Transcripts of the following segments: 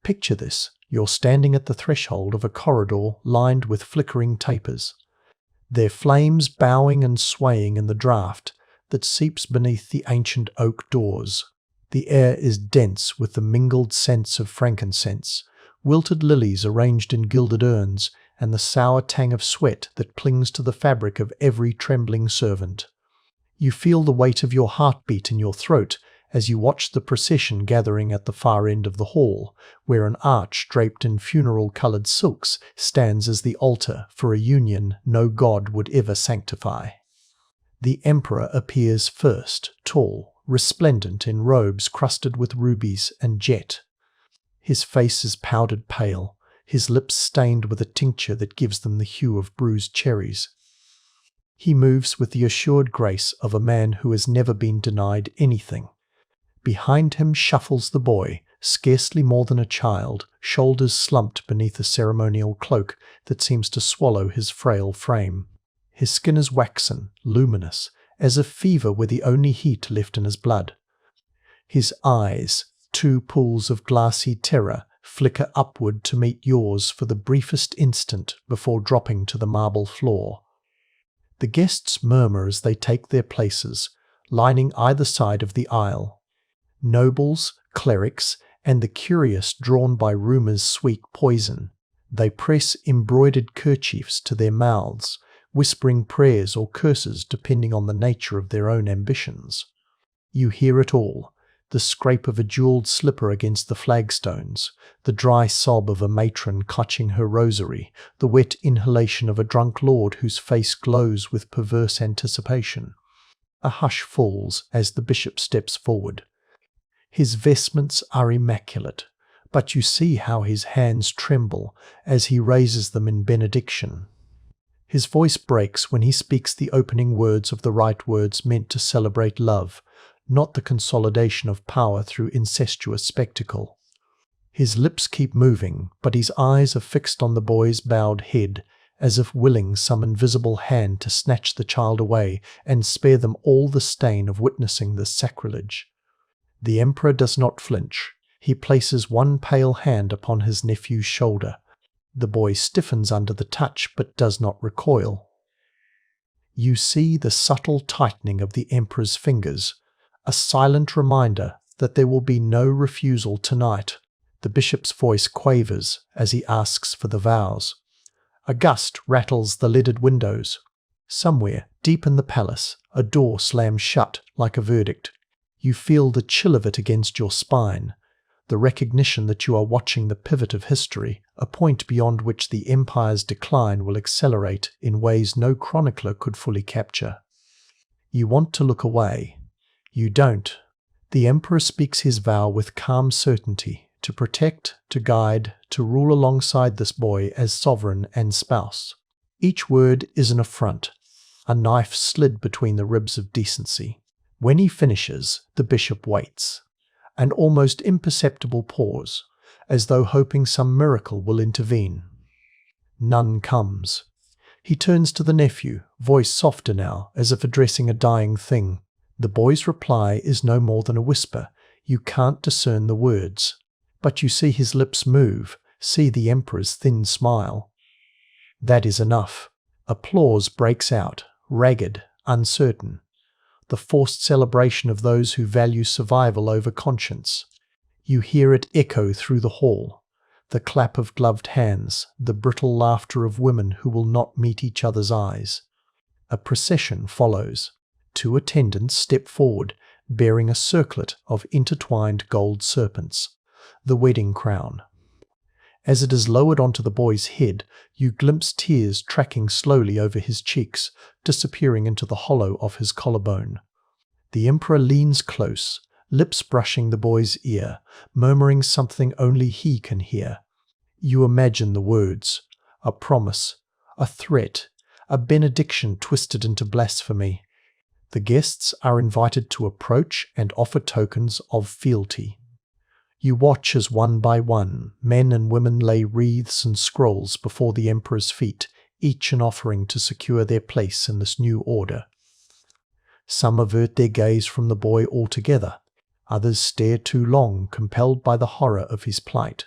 Picture this. You're standing at the threshold of a corridor lined with flickering tapers, their flames bowing and swaying in the draught that seeps beneath the ancient oak doors. The air is dense with the mingled scents of frankincense, wilted lilies arranged in gilded urns, and the sour tang of sweat that clings to the fabric of every trembling servant. You feel the weight of your heartbeat in your throat as you watch the procession gathering at the far end of the hall, where an arch draped in funeral-coloured silks stands as the altar for a union no god would ever sanctify. The emperor appears first, tall, resplendent in robes crusted with rubies and jet. His face is powdered pale, his lips stained with a tincture that gives them the hue of bruised cherries. He moves with the assured grace of a man who has never been denied anything. Behind him shuffles the boy, scarcely more than a child, shoulders slumped beneath a ceremonial cloak that seems to swallow his frail frame. His skin is waxen, luminous, as if fever were the only heat left in his blood. His eyes, two pools of glassy terror, flicker upward to meet yours for the briefest instant before dropping to the marble floor. The guests murmur as they take their places, lining either side of the aisle. Nobles, clerics, and the curious drawn by rumour's sweet poison. They press embroidered kerchiefs to their mouths, whispering prayers or curses depending on the nature of their own ambitions. You hear it all, the scrape of a jewelled slipper against the flagstones, the dry sob of a matron clutching her rosary, the wet inhalation of a drunk lord whose face glows with perverse anticipation. A hush falls as the bishop steps forward. His vestments are immaculate, but you see how his hands tremble as he raises them in benediction. His voice breaks when he speaks the opening words of the right words meant to celebrate love, not the consolidation of power through incestuous spectacle. His lips keep moving, but his eyes are fixed on the boy's bowed head, as if willing some invisible hand to snatch the child away and spare them all the stain of witnessing this sacrilege. The emperor does not flinch. He places one pale hand upon his nephew's shoulder. The boy stiffens under the touch but does not recoil. You see the subtle tightening of the emperor's fingers, a silent reminder that there will be no refusal tonight. The bishop's voice quavers as he asks for the vows. A gust rattles the leaded windows. Somewhere, deep in the palace, a door slams shut like a verdict. You feel the chill of it against your spine, the recognition that you are watching the pivot of history, a point beyond which the empire's decline will accelerate in ways no chronicler could fully capture. You want to look away. You don't. The emperor speaks his vow with calm certainty, to protect, to guide, to rule alongside this boy as sovereign and spouse. Each word is an affront, a knife slid between the ribs of decency. When he finishes, the bishop waits. An almost imperceptible pause, as though hoping some miracle will intervene. None comes. He turns to the nephew, voice softer now, as if addressing a dying thing. The boy's reply is no more than a whisper. You can't discern the words. But you see his lips move, see the emperor's thin smile. That is enough. Applause breaks out, ragged, uncertain. The forced celebration of those who value survival over conscience. You hear it echo through the hall, the clap of gloved hands, the brittle laughter of women who will not meet each other's eyes. A procession follows. 2 attendants step forward, bearing a circlet of intertwined gold serpents, the wedding crown. As it is lowered onto the boy's head, you glimpse tears tracking slowly over his cheeks, disappearing into the hollow of his collarbone. The emperor leans close, lips brushing the boy's ear, murmuring something only he can hear. You imagine the words, a promise, a threat, a benediction twisted into blasphemy. The guests are invited to approach and offer tokens of fealty. You watch as one by one, men and women lay wreaths and scrolls before the emperor's feet, each an offering to secure their place in this new order. Some avert their gaze from the boy altogether. Others stare too long, compelled by the horror of his plight.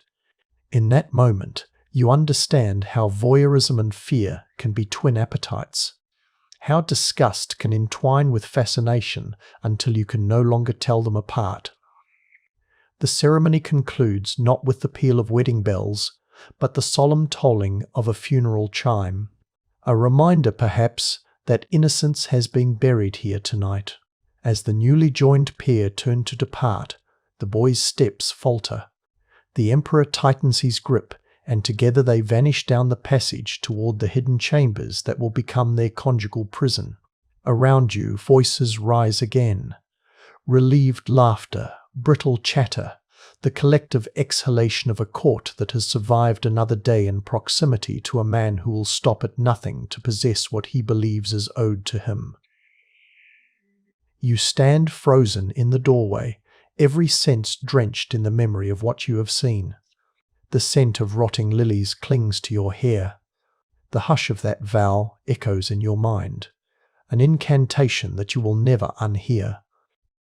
In that moment, you understand how voyeurism and fear can be twin appetites, how disgust can entwine with fascination until you can no longer tell them apart. The ceremony concludes not with the peal of wedding bells, but the solemn tolling of a funeral chime, a reminder perhaps that innocence has been buried here tonight. As the newly joined pair turn to depart, the boy's steps falter. The Emperor tightens his grip, and together they vanish down the passage toward the hidden chambers that will become their conjugal prison. Around you, voices rise again. Relieved laughter, brittle chatter, the collective exhalation of a court that has survived another day in proximity to a man who will stop at nothing to possess what he believes is owed to him. You stand frozen in the doorway, every sense drenched in the memory of what you have seen. The scent of rotting lilies clings to your hair. The hush of that vow echoes in your mind, an incantation that you will never unhear.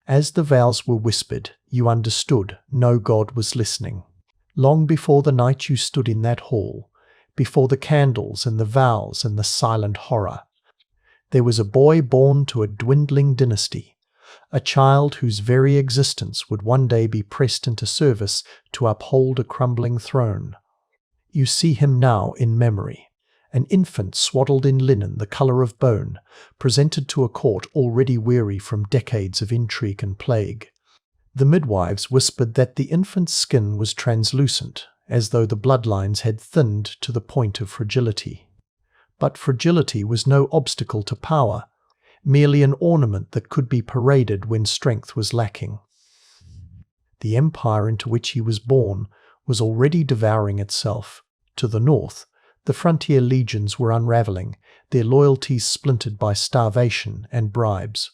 As the vows were whispered, you understood no God was listening. Long before the night you stood in that hall, before the candles and the vows and the silent horror, there was a boy born to a dwindling dynasty, a child whose very existence would one day be pressed into service to uphold a crumbling throne. You see him now in memory, an infant swaddled in linen the colour of bone, presented to a court already weary from decades of intrigue and plague. The midwives whispered that the infant's skin was translucent, as though the bloodlines had thinned to the point of fragility. But fragility was no obstacle to power, merely an ornament that could be paraded when strength was lacking. The empire into which he was born was already devouring itself. To the north, the frontier legions were unravelling, their loyalties splintered by starvation and bribes.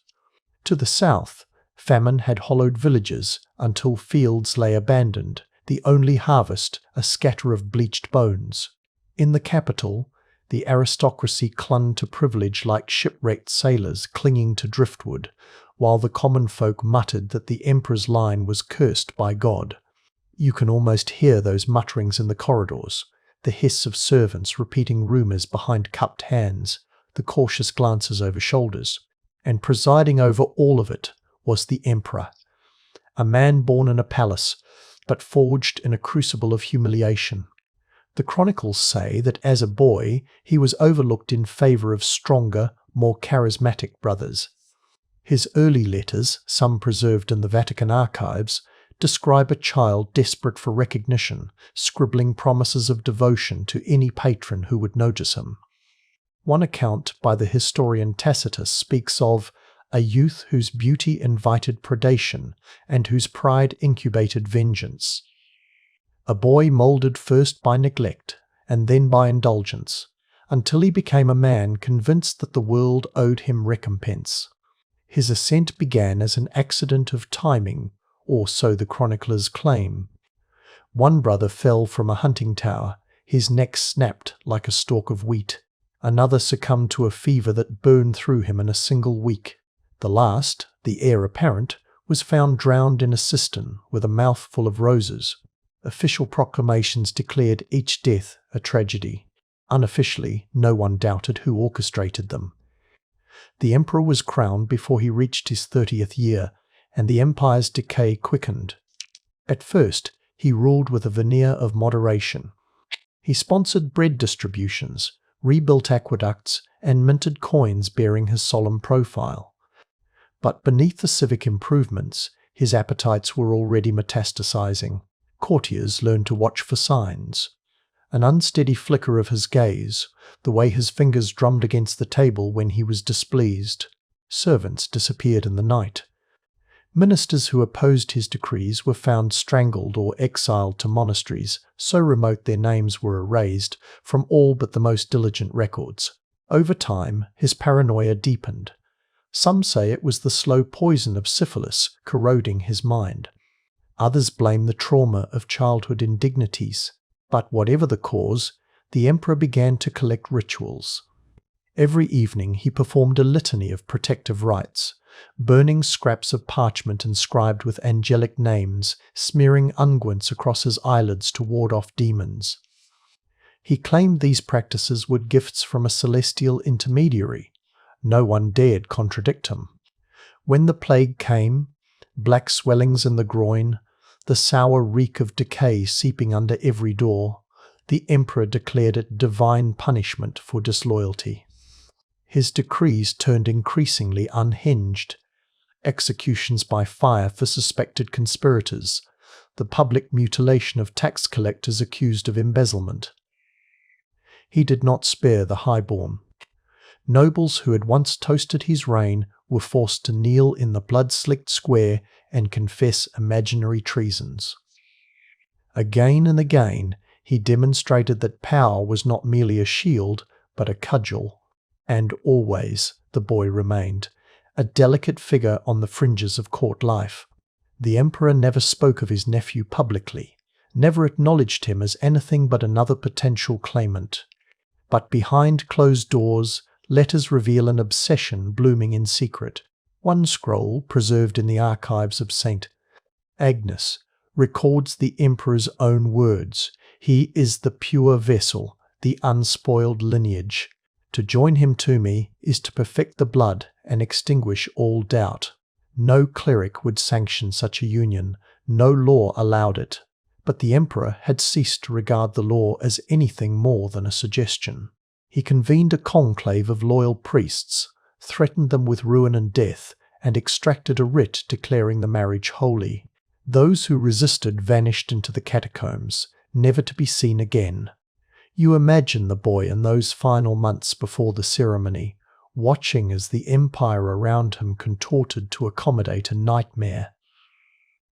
To the south, famine had hollowed villages until fields lay abandoned, the only harvest a scatter of bleached bones. In the capital, the aristocracy clung to privilege like shipwrecked sailors clinging to driftwood, while the common folk muttered that the emperor's line was cursed by God. You can almost hear those mutterings in the corridors, the hiss of servants repeating rumours behind cupped hands, the cautious glances over shoulders. And presiding over all of it was the emperor, a man born in a palace, but forged in a crucible of humiliation. The chronicles say that as a boy he was overlooked in favour of stronger, more charismatic brothers. His early letters, some preserved in the Vatican archives, describe a child desperate for recognition, scribbling promises of devotion to any patron who would notice him. One account by the historian Tacitus speaks of a youth whose beauty invited predation and whose pride incubated vengeance. A boy moulded first by neglect and then by indulgence, until he became a man convinced that the world owed him recompense. His ascent began as an accident of timing, or so the chroniclers claim. One brother fell from a hunting tower, his neck snapped like a stalk of wheat. Another succumbed to a fever that burned through him in a single week. The last, the heir apparent, was found drowned in a cistern with a mouthful of roses. Official proclamations declared each death a tragedy. Unofficially, no one doubted who orchestrated them. The emperor was crowned before he reached his 30th year, and the empire's decay quickened. At first, he ruled with a veneer of moderation. He sponsored bread distributions, rebuilt aqueducts, and minted coins bearing his solemn profile. But beneath the civic improvements, his appetites were already metastasizing. Courtiers learned to watch for signs. An unsteady flicker of his gaze, the way his fingers drummed against the table when he was displeased. Servants disappeared in the night. Ministers who opposed his decrees were found strangled or exiled to monasteries, so remote their names were erased from all but the most diligent records. Over time, his paranoia deepened. Some say it was the slow poison of syphilis corroding his mind. Others blame the trauma of childhood indignities. But whatever the cause, the emperor began to collect rituals. Every evening he performed a litany of protective rites, burning scraps of parchment inscribed with angelic names, smearing unguents across his eyelids to ward off demons. He claimed these practices were gifts from a celestial intermediary. No one dared contradict him. When the plague came, black swellings in the groin, the sour reek of decay seeping under every door, the emperor declared it divine punishment for disloyalty. His decrees turned increasingly unhinged. Executions by fire for suspected conspirators, the public mutilation of tax collectors accused of embezzlement. He did not spare the highborn. Nobles who had once toasted his reign were forced to kneel in the blood-slicked square and confess imaginary treasons. Again and again, he demonstrated that power was not merely a shield, but a cudgel. And always, the boy remained, a delicate figure on the fringes of court life. The emperor never spoke of his nephew publicly, never acknowledged him as anything but another potential claimant. But behind closed doors, letters reveal an obsession blooming in secret. One scroll, preserved in the archives of St. Agnes, records the emperor's own words. He is the pure vessel, the unspoiled lineage. To join him to me is to perfect the blood and extinguish all doubt. No cleric would sanction such a union, no law allowed it. But the emperor had ceased to regard the law as anything more than a suggestion. He convened a conclave of loyal priests, threatened them with ruin and death, and extracted a writ declaring the marriage holy. Those who resisted vanished into the catacombs, never to be seen again. You imagine the boy in those final months before the ceremony, watching as the empire around him contorted to accommodate a nightmare.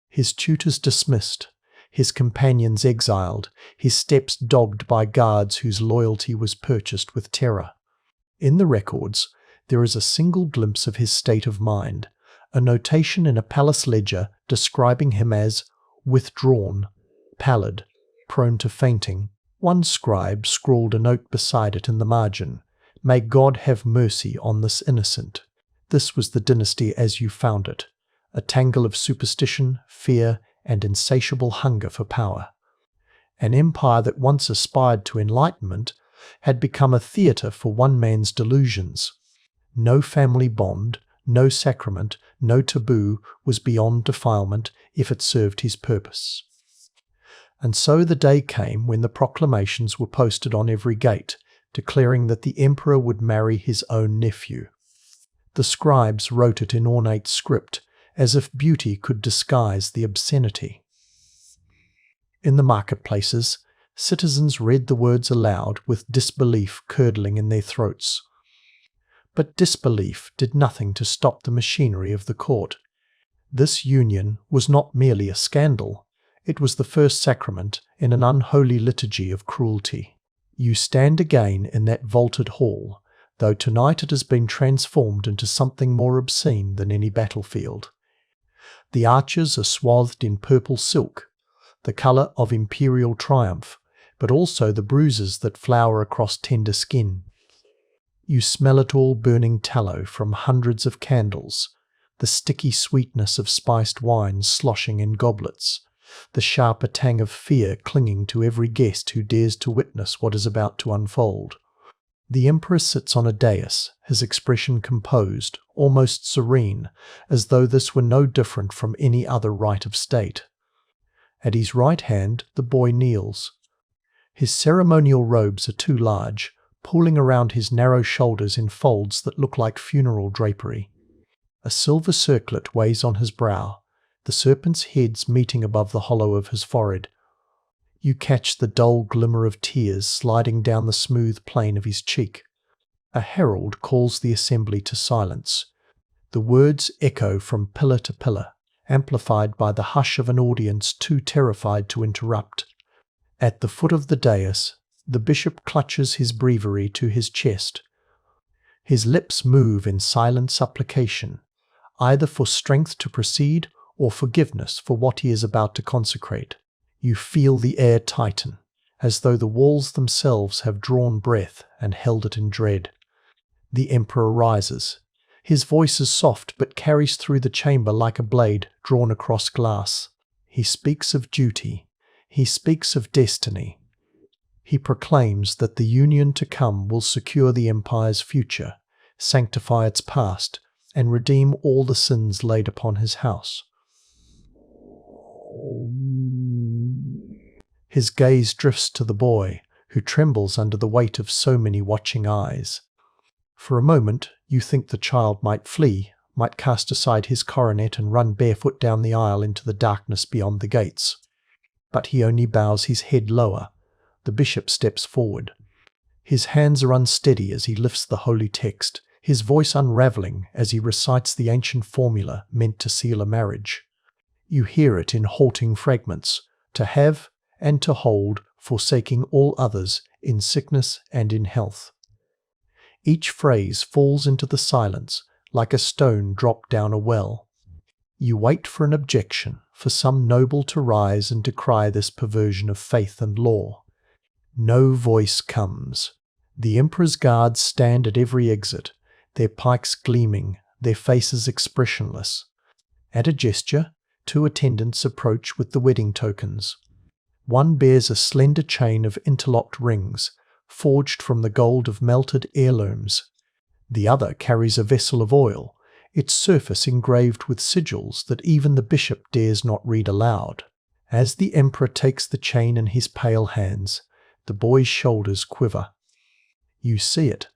His tutors dismissed, his companions exiled, his steps dogged by guards whose loyalty was purchased with terror. In the records, there is a single glimpse of his state of mind, a notation in a palace ledger describing him as withdrawn, pallid, prone to fainting. One scribe scrawled a note beside it in the margin, "May God have mercy on this innocent." This was the dynasty as you found it, a tangle of superstition, fear, and insatiable hunger for power. An empire that once aspired to enlightenment had become a theatre for one man's delusions. No family bond, no sacrament, no taboo was beyond defilement if it served his purpose. And so the day came when the proclamations were posted on every gate, declaring that the emperor would marry his own nephew. The scribes wrote it in ornate script, as if beauty could disguise the obscenity. In the marketplaces, citizens read the words aloud with disbelief curdling in their throats. But disbelief did nothing to stop the machinery of the court. This union was not merely a scandal, it was the first sacrament in an unholy liturgy of cruelty. You stand again in that vaulted hall, though tonight it has been transformed into something more obscene than any battlefield. The arches are swathed in purple silk, the colour of imperial triumph, but also the bruises that flower across tender skin. You smell it all burning tallow from hundreds of candles, the sticky sweetness of spiced wine sloshing in goblets, the sharper tang of fear clinging to every guest who dares to witness what is about to unfold. The emperor sits on a dais, his expression composed, almost serene, as though this were no different from any other rite of state. At his right hand the boy kneels. His ceremonial robes are too large, pooling around his narrow shoulders in folds that look like funeral drapery. A silver circlet weighs on his brow, the serpent's heads meeting above the hollow of his forehead. You catch the dull glimmer of tears sliding down the smooth plane of his cheek. A herald calls the assembly to silence. The words echo from pillar to pillar, amplified by the hush of an audience too terrified to interrupt. At the foot of the dais, the bishop clutches his breviary to his chest. His lips move in silent supplication, either for strength to proceed or forgiveness for what he is about to consecrate. You feel the air tighten, as though the walls themselves have drawn breath and held it in dread. The emperor rises. His voice is soft but carries through the chamber like a blade drawn across glass. He speaks of duty. He speaks of destiny. He proclaims that the union to come will secure the Empire's future, sanctify its past, and redeem all the sins laid upon his house. His gaze drifts to the boy, who trembles under the weight of so many watching eyes. For a moment, you think the child might flee, might cast aside his coronet and run barefoot down the aisle into the darkness beyond the gates. But he only bows his head lower. The bishop steps forward. His hands are unsteady as he lifts the holy text, his voice unraveling as he recites the ancient formula meant to seal a marriage. You hear it in halting fragments, to have and to hold, forsaking all others, in sickness and in health. Each phrase falls into the silence, like a stone dropped down a well. You wait for an objection, for some noble to rise and decry this perversion of faith and law. No voice comes. The Emperor's guards stand at every exit, their pikes gleaming, their faces expressionless. At a gesture, 2 attendants approach with the wedding tokens. One bears a slender chain of interlocked rings, forged from the gold of melted heirlooms. The other carries a vessel of oil, its surface engraved with sigils that even the bishop dares not read aloud. As the Emperor takes the chain in his pale hands, the boy's shoulders quiver. You see it,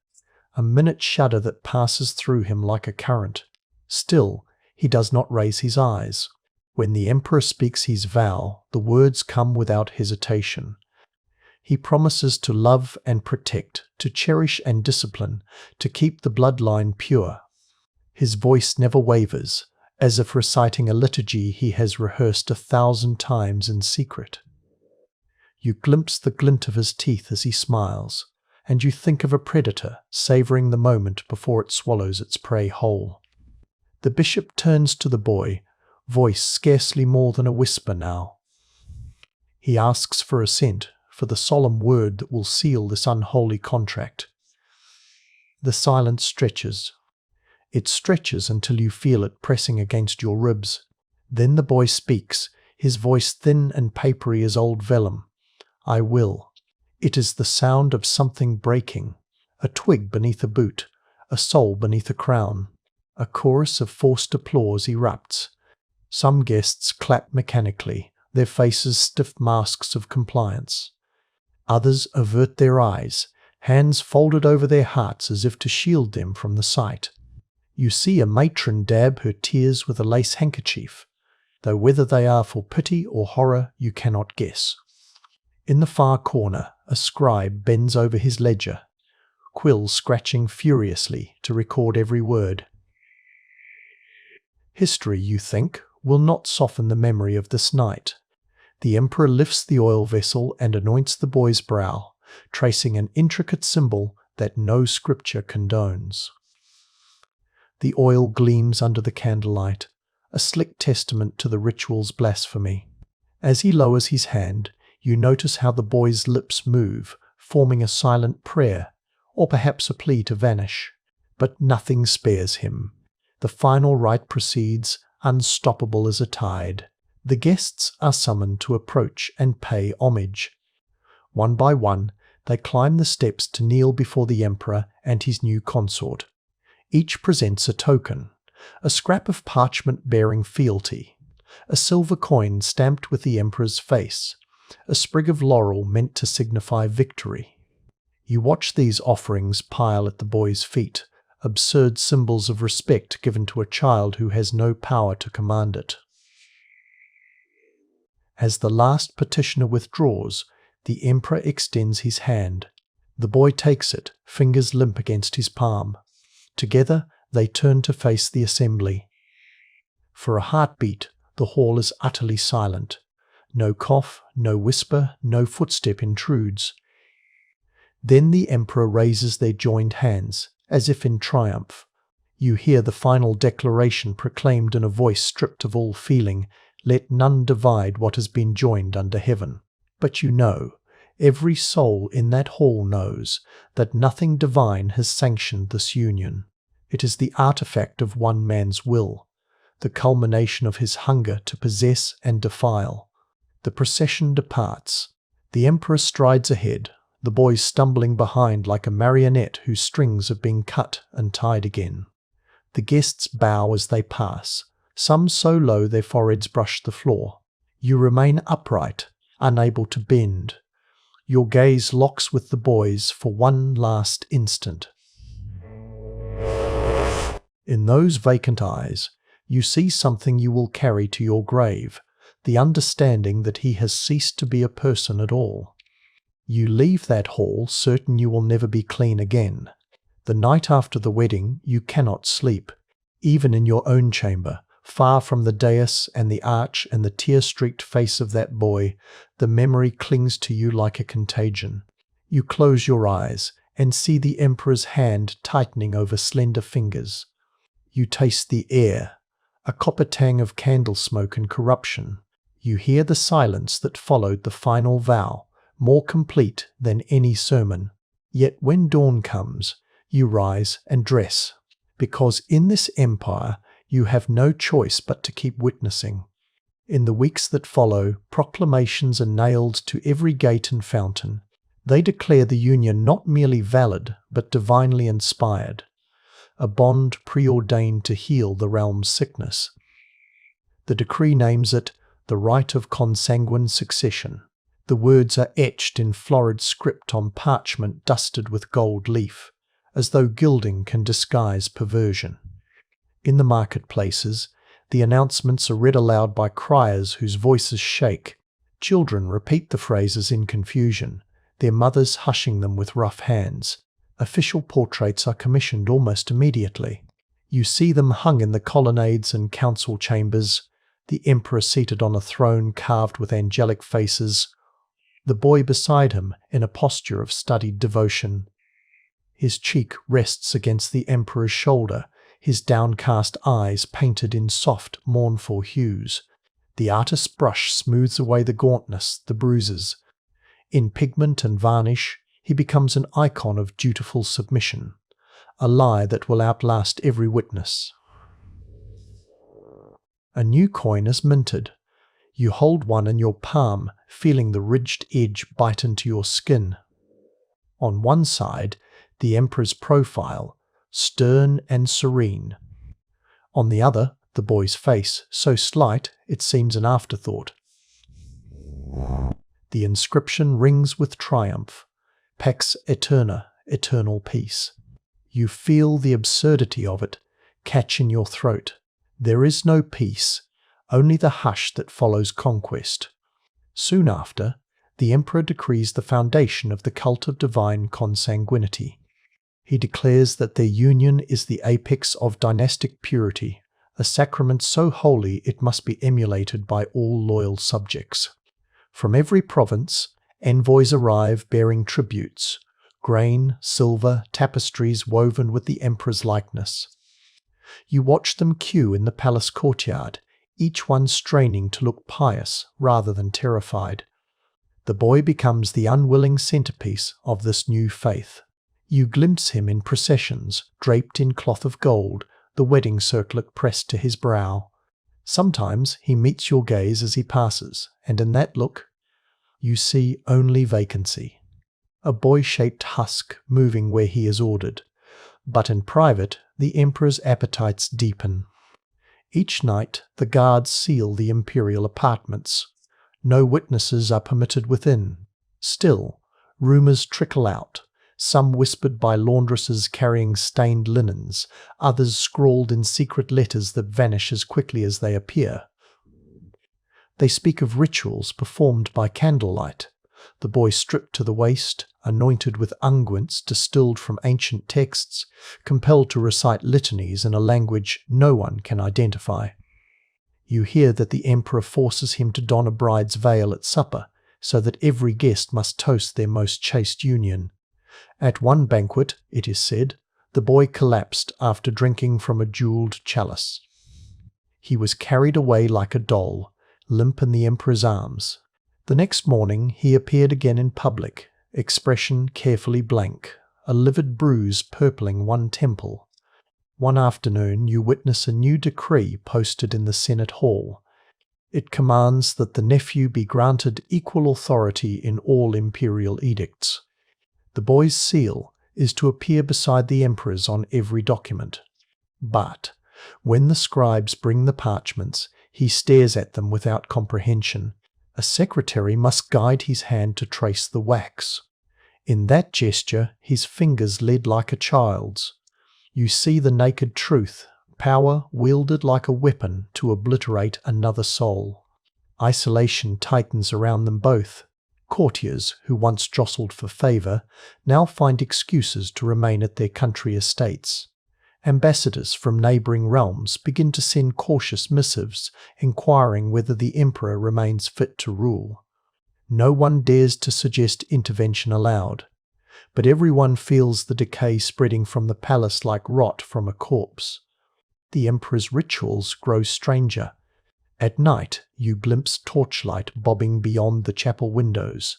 a minute shudder that passes through him like a current. Still, he does not raise his eyes. When the Emperor speaks his vow, the words come without hesitation. He promises to love and protect, to cherish and discipline, to keep the bloodline pure. His voice never wavers, as if reciting a liturgy he has rehearsed 1,000 times in secret. You glimpse the glint of his teeth as he smiles, and you think of a predator savouring the moment before it swallows its prey whole. The bishop turns to the boy, voice scarcely more than a whisper now. He asks for assent, for the solemn word that will seal this unholy contract. The silence stretches. It stretches until you feel it pressing against your ribs. Then the boy speaks, his voice thin and papery as old vellum. I will. It is the sound of something breaking, a twig beneath a boot, a soul beneath a crown. A chorus of forced applause erupts. Some guests clap mechanically, their faces stiff masks of compliance. Others avert their eyes, hands folded over their hearts as if to shield them from the sight. You see a matron dab her tears with a lace handkerchief, though whether they are for pity or horror you cannot guess. In the far corner, a scribe bends over his ledger, quill scratching furiously to record every word. History, you think, will not soften the memory of this night. The Emperor lifts the oil vessel and anoints the boy's brow, tracing an intricate symbol that no scripture condones. The oil gleams under the candlelight, a slick testament to the ritual's blasphemy. As he lowers his hand, you notice how the boy's lips move, forming a silent prayer, or perhaps a plea to vanish. But nothing spares him. The final rite proceeds, unstoppable as a tide. The guests are summoned to approach and pay homage. One by one, they climb the steps to kneel before the Emperor and his new consort. Each presents a token, a scrap of parchment bearing fealty, a silver coin stamped with the Emperor's face, a sprig of laurel meant to signify victory. You watch these offerings pile at the boy's feet, absurd symbols of respect given to a child who has no power to command it. As the last petitioner withdraws, the Emperor extends his hand. The boy takes it, fingers limp against his palm. Together they turn to face the assembly. For a heartbeat, the hall is utterly silent. No cough, no whisper, no footstep intrudes. Then the Emperor raises their joined hands, as if in triumph. You hear the final declaration proclaimed in a voice stripped of all feeling, "Let none divide what has been joined under heaven." But you know, every soul in that hall knows, that nothing divine has sanctioned this union. It is the artifact of one man's will, the culmination of his hunger to possess and defile. The procession departs. The emperor strides ahead, the boys stumbling behind like a marionette whose strings have been cut and tied again. The guests bow as they pass, some so low their foreheads brush the floor. You remain upright, unable to bend. Your gaze locks with the boys for one last instant. In those vacant eyes, you see something you will carry to your grave, the understanding that he has ceased to be a person at all. You leave that hall certain you will never be clean again. The night after the wedding, you cannot sleep, even in your own chamber, far from the dais and the arch and the tear-streaked face of that boy. The memory clings to you like a contagion. You close your eyes and see the emperor's hand tightening over slender fingers. You taste the air, a copper tang of candle smoke and corruption. You hear the silence that followed the final vow, more complete than any sermon. Yet when dawn comes, you rise and dress, because in this empire you have no choice but to keep witnessing. In the weeks that follow, proclamations are nailed to every gate and fountain. They declare the union not merely valid, but divinely inspired, a bond preordained to heal the realm's sickness. The decree names it the right of consanguine succession. The words are etched in florid script on parchment dusted with gold leaf, as though gilding can disguise perversion. In the marketplaces, the announcements are read aloud by criers whose voices shake. Children repeat the phrases in confusion, their mothers hushing them with rough hands. Official portraits are commissioned almost immediately. You see them hung in the colonnades and council chambers, the emperor seated on a throne carved with angelic faces, the boy beside him in a posture of studied devotion. His cheek rests against the emperor's shoulder, his downcast eyes painted in soft, mournful hues. The artist's brush smooths away the gauntness, the bruises. In pigment and varnish, he becomes an icon of dutiful submission, a lie that will outlast every witness. A new coin is minted. You hold one in your palm, feeling the ridged edge bite into your skin. On one side, the emperor's profile, stern and serene. On the other, the boy's face, so slight it seems an afterthought. The inscription rings with triumph, Pax Eterna, eternal peace. You feel the absurdity of it catch in your throat. There is no peace, only the hush that follows conquest. Soon after, the emperor decrees the foundation of the cult of divine consanguinity. He declares that their union is the apex of dynastic purity, a sacrament so holy it must be emulated by all loyal subjects. From every province, envoys arrive bearing tributes, grain, silver, tapestries woven with the emperor's likeness. You watch them queue in the palace courtyard, each one straining to look pious rather than terrified. The boy becomes the unwilling centerpiece of this new faith. You glimpse him in processions, draped in cloth of gold, the wedding circlet pressed to his brow. Sometimes he meets your gaze as he passes, and in that look, you see only vacancy. A boy-shaped husk moving where he is ordered. But in private, the emperor's appetites deepen. Each night, the guards seal the imperial apartments. No witnesses are permitted within. Still, rumors trickle out, some whispered by laundresses carrying stained linens, others scrawled in secret letters that vanish as quickly as they appear. They speak of rituals performed by candlelight, the boy stripped to the waist, anointed with unguents distilled from ancient texts, compelled to recite litanies in a language no one can identify. You hear that the emperor forces him to don a bride's veil at supper, so that every guest must toast their most chaste union. At one banquet, it is said, the boy collapsed after drinking from a jeweled chalice. He was carried away like a doll, limp in the emperor's arms. The next morning he appeared again in public, expression carefully blank, a livid bruise purpling one temple. One afternoon you witness a new decree posted in the Senate hall. It commands that the nephew be granted equal authority in all imperial edicts. The boy's seal is to appear beside the emperor's on every document. But when the scribes bring the parchments, he stares at them without comprehension. A secretary must guide his hand to trace the wax. In that gesture, his fingers led like a child's. You see the naked truth, power wielded like a weapon to obliterate another soul. Isolation tightens around them both. Courtiers, who once jostled for favour, now find excuses to remain at their country estates. Ambassadors from neighbouring realms begin to send cautious missives, inquiring whether the emperor remains fit to rule. No one dares to suggest intervention aloud, but everyone feels the decay spreading from the palace like rot from a corpse. The emperor's rituals grow stranger. At night, you glimpse torchlight bobbing beyond the chapel windows.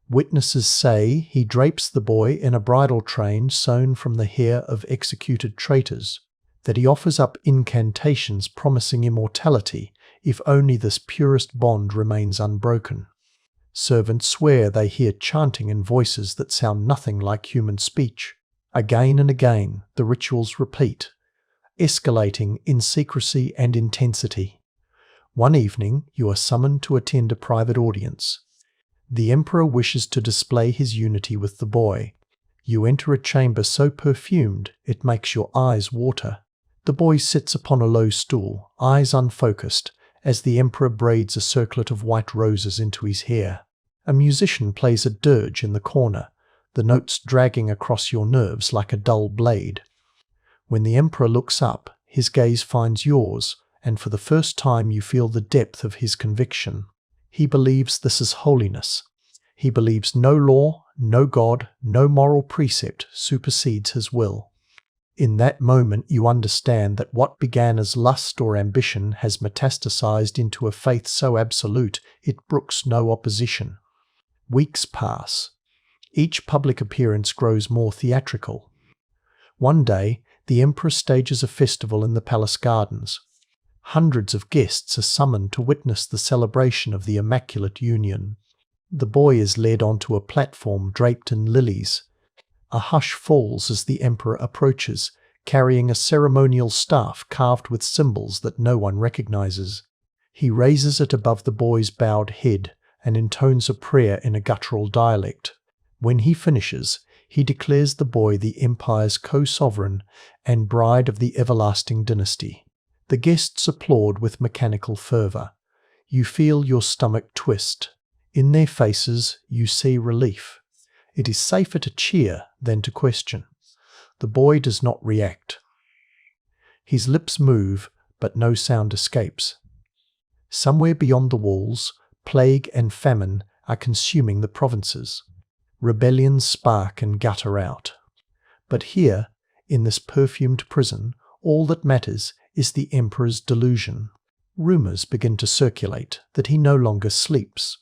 Witnesses say he drapes the boy in a bridal train sewn from the hair of executed traitors, that he offers up incantations promising immortality if only this purest bond remains unbroken. Servants swear they hear chanting in voices that sound nothing like human speech. Again and again, the rituals repeat, escalating in secrecy and intensity. One evening, you are summoned to attend a private audience. The emperor wishes to display his unity with the boy. You enter a chamber so perfumed it makes your eyes water. The boy sits upon a low stool, eyes unfocused, as the emperor braids a circlet of white roses into his hair. A musician plays a dirge in the corner, the notes dragging across your nerves like a dull blade. When the emperor looks up, his gaze finds yours, and for the first time you feel the depth of his conviction. He believes this is holiness. He believes no law, no God, no moral precept supersedes his will. In that moment you understand that what began as lust or ambition has metastasized into a faith so absolute it brooks no opposition. Weeks pass. Each public appearance grows more theatrical. One day, the emperor stages a festival in the palace gardens. Hundreds of guests are summoned to witness the celebration of the Immaculate Union. The boy is led onto a platform draped in lilies. A hush falls as the emperor approaches, carrying a ceremonial staff carved with symbols that no one recognizes. He raises it above the boy's bowed head and intones a prayer in a guttural dialect. When he finishes, he declares the boy the empire's co-sovereign and bride of the everlasting dynasty. The guests applaud with mechanical fervour. You feel your stomach twist. In their faces you see relief. It is safer to cheer than to question. The boy does not react. His lips move, but no sound escapes. Somewhere beyond the walls, plague and famine are consuming the provinces. Rebellions spark and gutter out. But here, in this perfumed prison, all that matters is the emperor's delusion. Rumours begin to circulate that he no longer sleeps,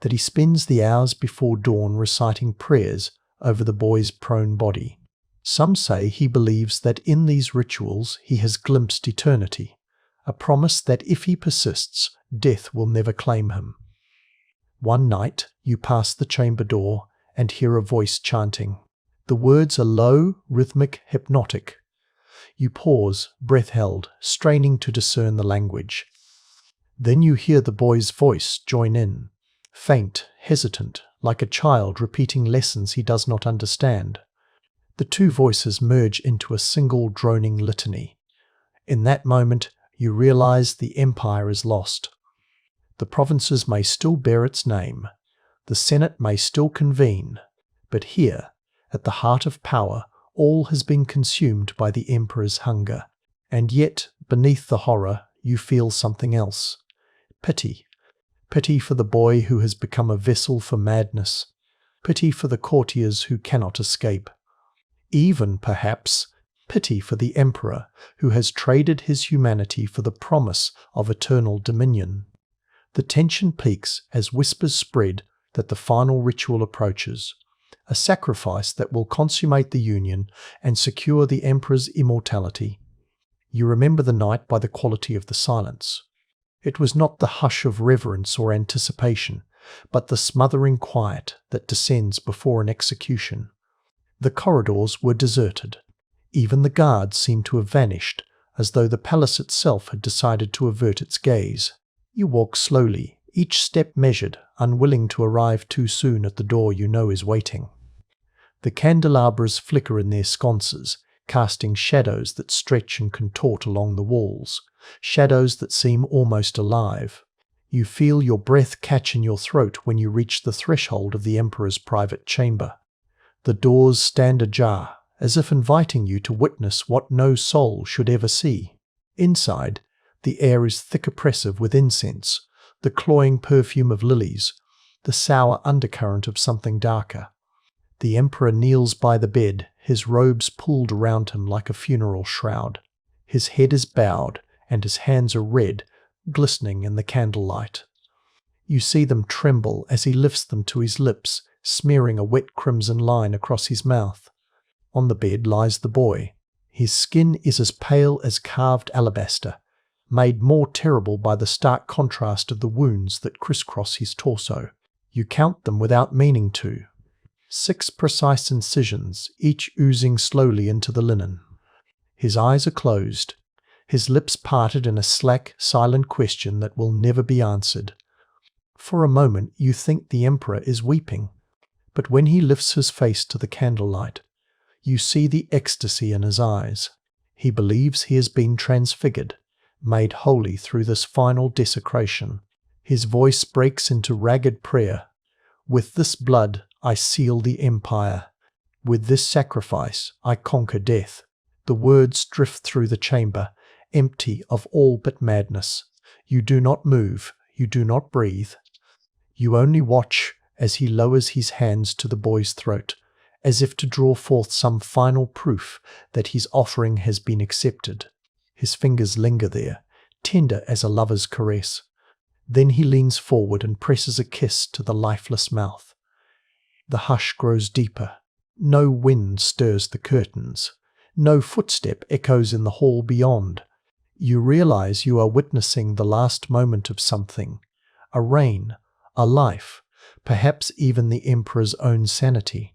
that he spends the hours before dawn reciting prayers over the boy's prone body. Some say he believes that in these rituals he has glimpsed eternity, a promise that if he persists, death will never claim him. One night you pass the chamber door and hear a voice chanting. The words are low, rhythmic, hypnotic. You pause, breath held, straining to discern the language. Then you hear the boy's voice join in, faint, hesitant, like a child repeating lessons he does not understand. The two voices merge into a single droning litany. In that moment, you realize the empire is lost. The provinces may still bear its name. The Senate may still convene. But here, at the heart of power, all has been consumed by the emperor's hunger. And yet, beneath the horror, you feel something else. Pity. Pity for the boy who has become a vessel for madness. Pity for the courtiers who cannot escape. Even, perhaps, pity for the emperor who has traded his humanity for the promise of eternal dominion. The tension peaks as whispers spread that the final ritual approaches. a sacrifice that will consummate the union and secure the emperor's immortality. You remember the night by the quality of the silence. It was not the hush of reverence or anticipation, but the smothering quiet that descends before an execution. The corridors were deserted. Even the guards seemed to have vanished, as though the palace itself had decided to avert its gaze. You walk slowly, each step measured, unwilling to arrive too soon at the door you know is waiting. The candelabras flicker in their sconces, casting shadows that stretch and contort along the walls, shadows that seem almost alive. You feel your breath catch in your throat when you reach the threshold of the emperor's private chamber. The doors stand ajar, as if inviting you to witness what no soul should ever see. Inside, the air is thick oppressive with incense, the cloying perfume of lilies, the sour undercurrent of something darker. The emperor kneels by the bed, his robes pulled around him like a funeral shroud. His head is bowed, and his hands are red, glistening in the candlelight. You see them tremble as he lifts them to his lips, smearing a wet crimson line across his mouth. On the bed lies the boy. His skin is as pale as carved alabaster, made more terrible by the stark contrast of the wounds that crisscross his torso. You count them without meaning to. 6 precise incisions, each oozing slowly into the linen. His eyes are closed, his lips parted in a slack, silent question that will never be answered. For a moment you think the emperor is weeping, but when he lifts his face to the candlelight, you see the ecstasy in his eyes. He believes he has been transfigured, made holy through this final desecration. His voice breaks into ragged prayer. With this blood I seal the empire. With this sacrifice I conquer death. The words drift through the chamber, empty of all but madness. You do not move, you do not breathe. You only watch as he lowers his hands to the boy's throat, as if to draw forth some final proof that his offering has been accepted. His fingers linger there, tender as a lover's caress. Then he leans forward and presses a kiss to the lifeless mouth. The hush grows deeper. No wind stirs the curtains. No footstep echoes in the hall beyond. You realize you are witnessing the last moment of something, a reign, a life, perhaps even the emperor's own sanity.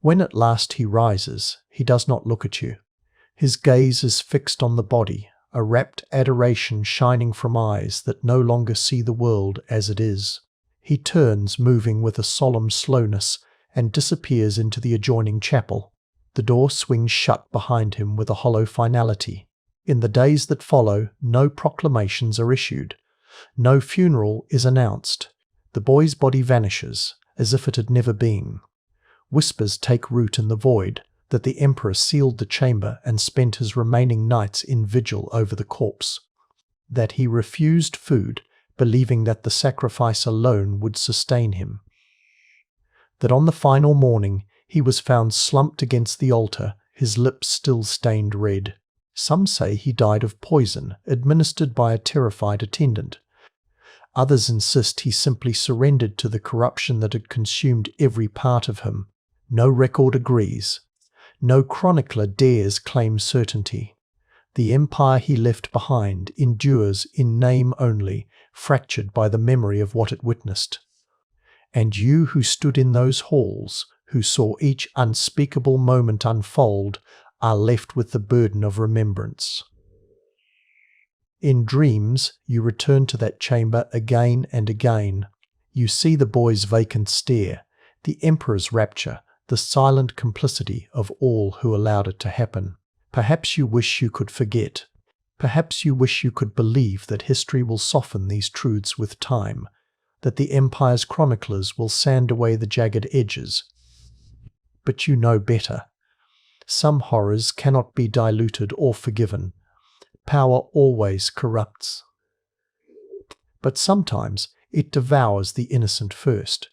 When at last he rises, he does not look at you. His gaze is fixed on the body, a rapt adoration shining from eyes that no longer see the world as it is. He turns, moving with a solemn slowness, and disappears into the adjoining chapel. The door swings shut behind him with a hollow finality. In the days that follow, no proclamations are issued. No funeral is announced. The boy's body vanishes, as if it had never been. Whispers take root in the void that the emperor sealed the chamber and spent his remaining nights in vigil over the corpse. That he refused food, believing that the sacrifice alone would sustain him. That on the final morning he was found slumped against the altar, his lips still stained red. Some say he died of poison, administered by a terrified attendant. Others insist he simply surrendered to the corruption that had consumed every part of him. No record agrees. No chronicler dares claim certainty. The empire he left behind endures in name only, fractured by the memory of what it witnessed. And you who stood in those halls, who saw each unspeakable moment unfold, are left with the burden of remembrance. In dreams, you return to that chamber again and again. You see the boy's vacant stare, the emperor's rapture, the silent complicity of all who allowed it to happen. Perhaps you wish you could forget. Perhaps you wish you could believe that history will soften these truths with time, that the empire's chroniclers will sand away the jagged edges. But you know better. Some horrors cannot be diluted or forgiven. Power always corrupts. But sometimes it devours the innocent first.